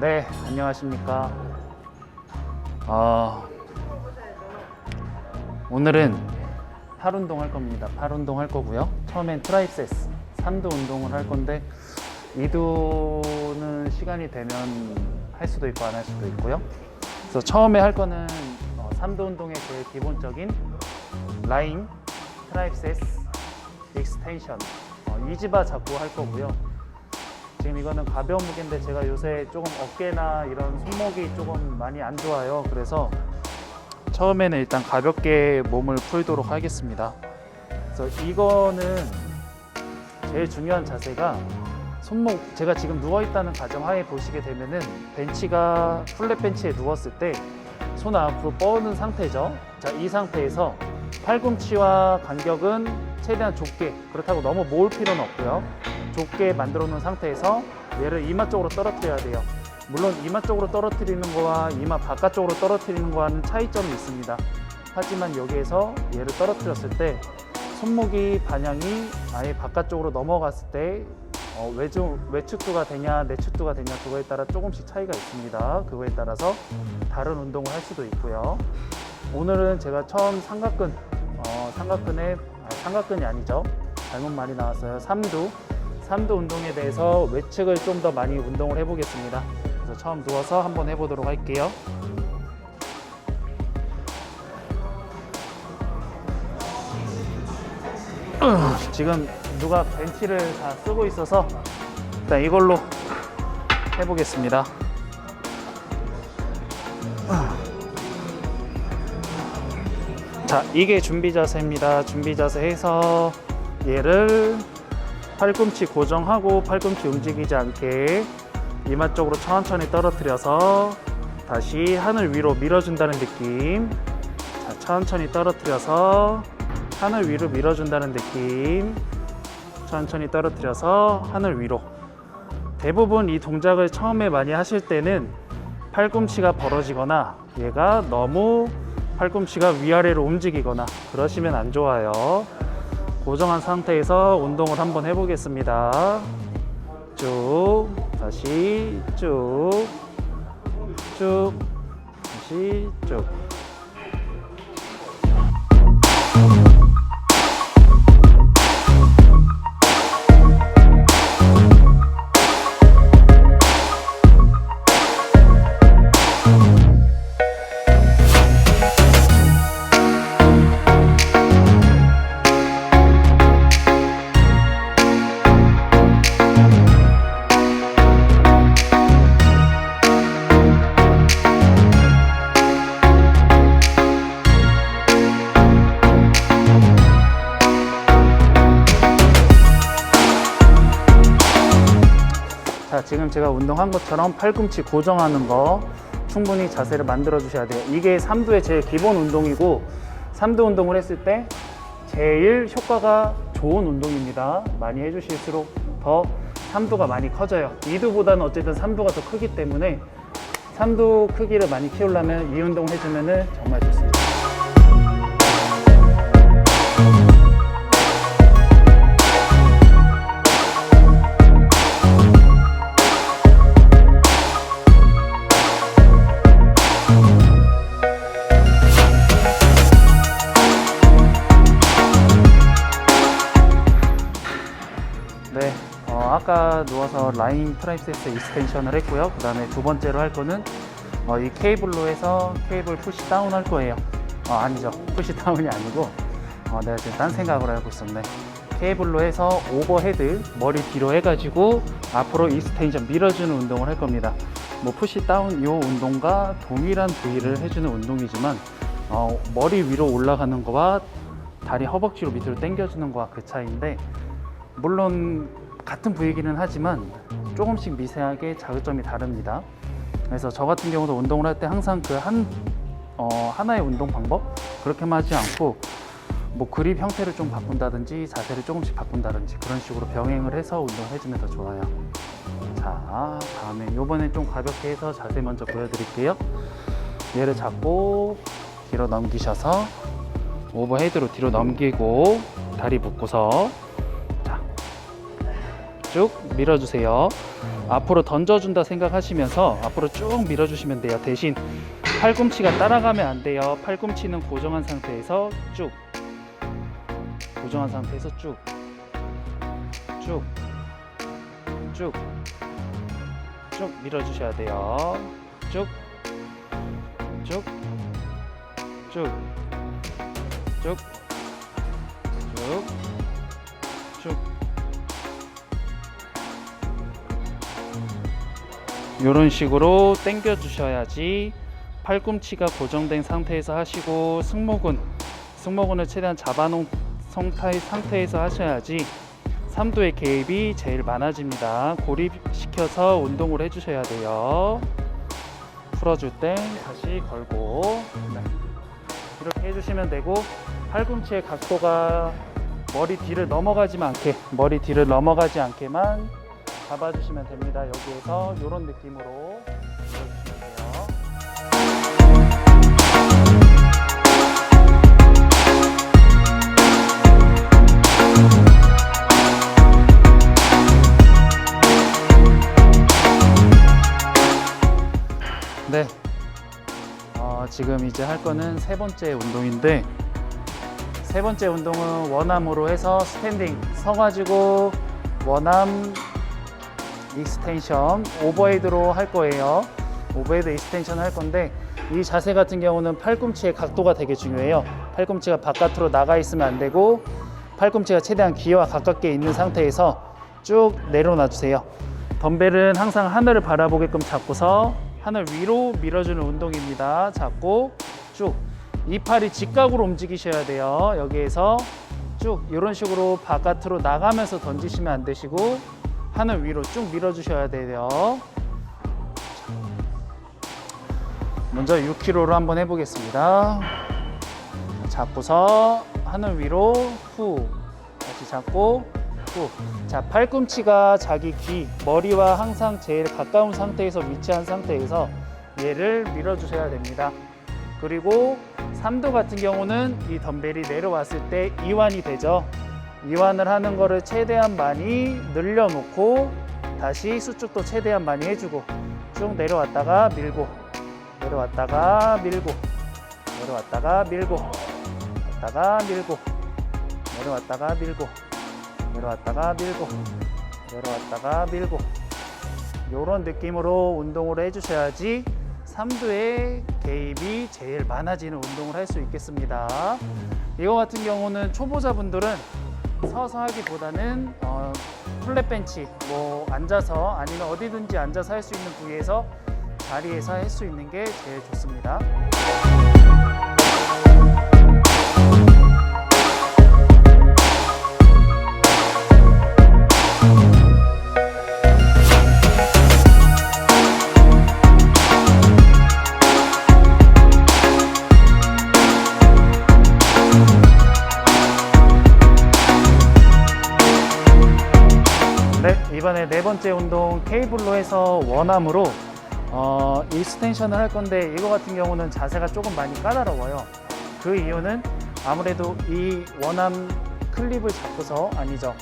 네, 안녕하십니까. 오늘은 팔 운동 할 겁니다. 팔 운동 할 거고요. 처음엔 트라이셉스 3두 운동을 할 건데 2두는 시간이 되면 할 수도 있고 안 할 수도 있고요. 그래서 처음에 할 거는 3두 운동의 제일 기본적인 라인, 트라이셉스, 익스텐션, 이지바 잡고 할 거고요. 지금 이거는 가벼운 무게인데 제가 요새 조금 어깨나 이런 손목이 조금 많이 안 좋아요. 그래서 처음에는 일단 가볍게 몸을 풀도록 하겠습니다. 그래서 이거는 제일 중요한 자세가 손목, 제가 지금 누워있다는 가정하에 보시게 되면은 벤치가 플랫 벤치에 누웠을 때 손 앞으로 뻗은 상태죠. 자, 이 상태에서 팔꿈치와 간격은 최대한 좁게, 그렇다고 너무 모을 필요는 없고요. 좁게 만들어 놓은 상태에서 얘를 이마 쪽으로 떨어뜨려야 돼요. 물론 이마 쪽으로 떨어뜨리는 거와 이마 바깥쪽으로 떨어뜨리는 거와는 차이점이 있습니다. 하지만 여기에서 얘를 떨어뜨렸을 때 손목이 반향이 아예 바깥쪽으로 넘어갔을 때 외측두가 되냐 내측두가 되냐 그거에 따라 조금씩 차이가 있습니다. 그거에 따라서 다른 운동을 할 수도 있고요. 오늘은 제가 처음 삼각근, 삼각근이 아니죠. 잘못 말이 나왔어요. 3두 운동에 대해서 외측을 좀 더 많이 운동을 해보겠습니다. 그래서 처음 누워서 한번 해보도록 할게요. 지금 누가 벤치를 다 쓰고 있어서 일단 이걸로 해보겠습니다. 자, 이게 준비 자세입니다. 준비 자세 해서 얘를 팔꿈치 고정하고 팔꿈치 움직이지 않게 이마 쪽으로 천천히 떨어뜨려서 다시 하늘 위로 밀어준다는 느낌. 자, 천천히 떨어뜨려서 하늘 위로 밀어준다는 느낌. 천천히 떨어뜨려서 하늘 위로. 대부분 이 동작을 처음에 많이 하실 때는 팔꿈치가 벌어지거나 얘가 너무 팔꿈치가 위아래로 움직이거나 그러시면 안 좋아요. 고정한 상태에서 운동을 한번 해보겠습니다. 쭉, 다시 쭉, 쭉, 다시 쭉. 자, 지금 제가 운동한 것처럼 팔꿈치 고정하는 거 충분히 자세를 만들어 주셔야 돼요. 이게 3두의 제일 기본 운동이고 3두 운동을 했을 때 제일 효과가 좋은 운동입니다. 많이 해주실수록 더 3두가 많이 커져요. 2두보다는 어쨌든 3두가 더 크기 때문에 3두 크기를 많이 키우려면 이 운동 해주면 정말 좋습니다. 네, 아까 누워서 라인 트라이셉스 익스텐션을 했고요. 그 다음에 두 번째로 할 거는 이 케이블로 해서 케이블 푸시 다운 할 거예요. 아니죠, 푸시 다운이 아니고 내가 지금 딴 생각을 하고 있었네. 케이블로 해서 오버헤드 머리 뒤로 해가지고 앞으로 익스텐션 밀어주는 운동을 할 겁니다. 뭐 푸시 다운 이 운동과 동일한 부위를 해주는 운동이지만 머리 위로 올라가는 거와 다리 허벅지로 밑으로 당겨주는 거와 그 차이인데, 물론 같은 부위이기는 하지만 조금씩 미세하게 자극점이 다릅니다. 그래서 저 같은 경우도 운동을 할 때 항상 그 하나의 운동 방법 그렇게만 하지 않고 뭐 그립 형태를 좀 바꾼다든지 자세를 조금씩 바꾼다든지 그런 식으로 병행을 해서 운동해주면 더 좋아요. 자, 다음에 요번엔 좀 가볍게 해서 자세 먼저 보여드릴게요. 얘를 잡고 뒤로 넘기셔서 오버헤드로 뒤로 넘기고 다리 묶고서, 자, 쭉 밀어주세요. 앞으로 던져준다 생각하시면서 앞으로 쭉 밀어주시면 돼요. 대신 팔꿈치가 따라가면 안 돼요. 팔꿈치는 고정한 상태에서 쭉 쭉 밀어주셔야 돼요. 쭉 이런 식으로 당겨 주셔야지 팔꿈치가 고정된 상태에서 하시고, 승모근을 최대한 잡아놓은 상태에서 하셔야지 삼두의 개입이 제일 많아집니다. 고립시켜서 운동을 해주셔야 돼요. 풀어줄 땐 다시 걸고, 네. 이렇게 해주시면 되고, 팔꿈치의 각도가 머리 뒤를 넘어가지 않게만 잡아주시면 됩니다. 여기에서 이런 느낌으로 밀어주시면 돼요. 네, 지금 이제 할 거는 세 번째 운동인데, 세 번째 운동은 원암으로 해서 스탠딩 서가지고 원암 익스텐션 오버헤드로 할 거예요. 오버헤드 익스텐션 할 건데, 이 자세 같은 경우는 팔꿈치의 각도가 되게 중요해요. 팔꿈치가 바깥으로 나가 있으면 안 되고, 팔꿈치가 최대한 귀와 가깝게 있는 상태에서 쭉 내려놔 주세요. 덤벨은 항상 하늘을 바라보게끔 잡고서 하늘 위로 밀어주는 운동입니다. 잡고 쭉, 이 팔이 직각으로 움직이셔야 돼요. 여기에서 쭉 이런 식으로 바깥으로 나가면서 던지시면 안 되시고, 하늘 위로 쭉 밀어주셔야 돼요. 먼저 6kg로 한번 해보겠습니다. 잡고서 하늘 위로 후, 다시 잡고 후. 자, 팔꿈치가 자기 귀, 머리와 항상 제일 가까운 상태에서 위치한 상태에서 얘를 밀어주셔야 됩니다. 그리고 삼두 같은 경우는 이 덤벨이 내려왔을 때 이완이 되죠. 이완을 하는 거를 최대한 많이 늘려놓고 다시 수축도 최대한 많이 해주고, 쭉 내려왔다가 밀고, 내려왔다가 밀고, 내려왔다가 밀고, 왔다가 밀고, 내려왔다가 밀고, 내려왔다가 밀고, 내려왔다가 밀고, 이런 느낌으로 운동을 해주셔야지 삼두의 개입이 제일 많아지는 운동을 할 수 있겠습니다. 이거 같은 경우는 초보자분들은 서서 하기보다는 플랫 벤치, 뭐 앉아서, 아니면 어디든지 앉아서 할 수 있는 부위에서, 자리에서 할 수 있는 게 제일 좋습니다. 이번에 네 번째 운동 케이블로 해서 원암으로 익스텐션을 할 건데, 이거 같은 경우는 자세가 조금 많이 까다로워요. 그 이유는 아무래도 이 원암 클립을 잡고서, 아니죠,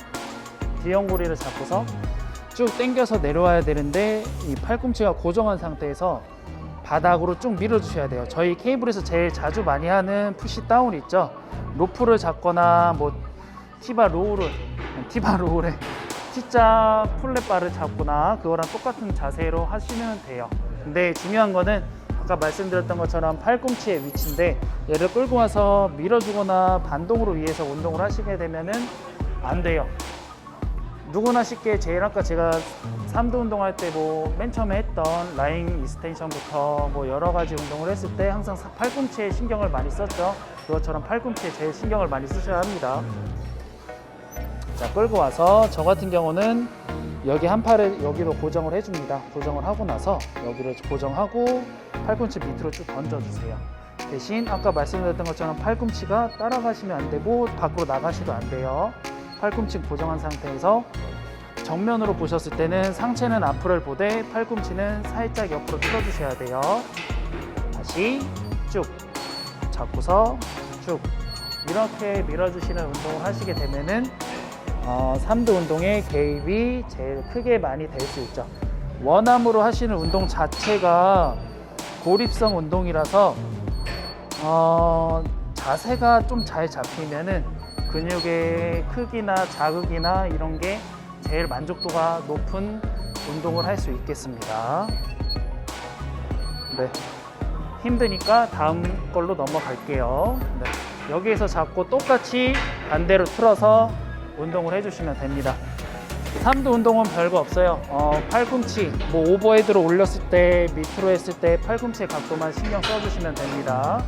D형고리를 잡고서 쭉 당겨서 내려와야 되는데, 이 팔꿈치가 고정한 상태에서 바닥으로 쭉 밀어주셔야 돼요. 저희 케이블에서 제일 자주 많이 하는 푸시 다운 있죠, 로프를 잡거나 뭐 티바 로우를 T자 플랫바를 잡거나 그거랑 똑같은 자세로 하시면 돼요. 근데 중요한 거는 아까 말씀드렸던 것처럼 팔꿈치의 위치인데, 얘를 끌고 와서 밀어주거나 반동으로 위해서 운동을 하시게 되면은 안 돼요. 누구나 쉽게, 제일 아까 제가 삼두 운동할 때 뭐 맨 처음에 했던 라인 익스텐션부터 뭐 여러 가지 운동을 했을 때 항상 팔꿈치에 신경을 많이 썼죠. 그것처럼 팔꿈치에 제일 신경을 많이 쓰셔야 합니다. 자, 끌고 와서 저 같은 경우는 여기 한 팔을 여기로 고정을 해줍니다. 고정을 하고 나서 여기를 고정하고 팔꿈치 밑으로 쭉 던져주세요. 대신 아까 말씀드렸던 것처럼 팔꿈치가 따라가시면 안 되고 밖으로 나가시도 안 돼요. 팔꿈치 고정한 상태에서 정면으로 보셨을 때는 상체는 앞을 보되 팔꿈치는 살짝 옆으로 틀어주셔야 돼요. 다시 쭉 잡고서 쭉 이렇게 밀어주시는 운동을 하시게 되면은 삼두 운동의 개입이 제일 크게 많이 될 수 있죠. 원암으로 하시는 운동 자체가 고립성 운동이라서 자세가 좀 잘 잡히면은 근육의 크기나 자극이나 이런 게 제일 만족도가 높은 운동을 할 수 있겠습니다. 네, 힘드니까 다음 걸로 넘어갈게요. 네, 여기에서 잡고 똑같이 반대로 틀어서 운동을 해주시면 됩니다. 삼두 운동은 별거 없어요. 팔꿈치, 오버헤드로 올렸을 때, 밑으로 했을 때 팔꿈치의 각도만 신경 써주시면 됩니다.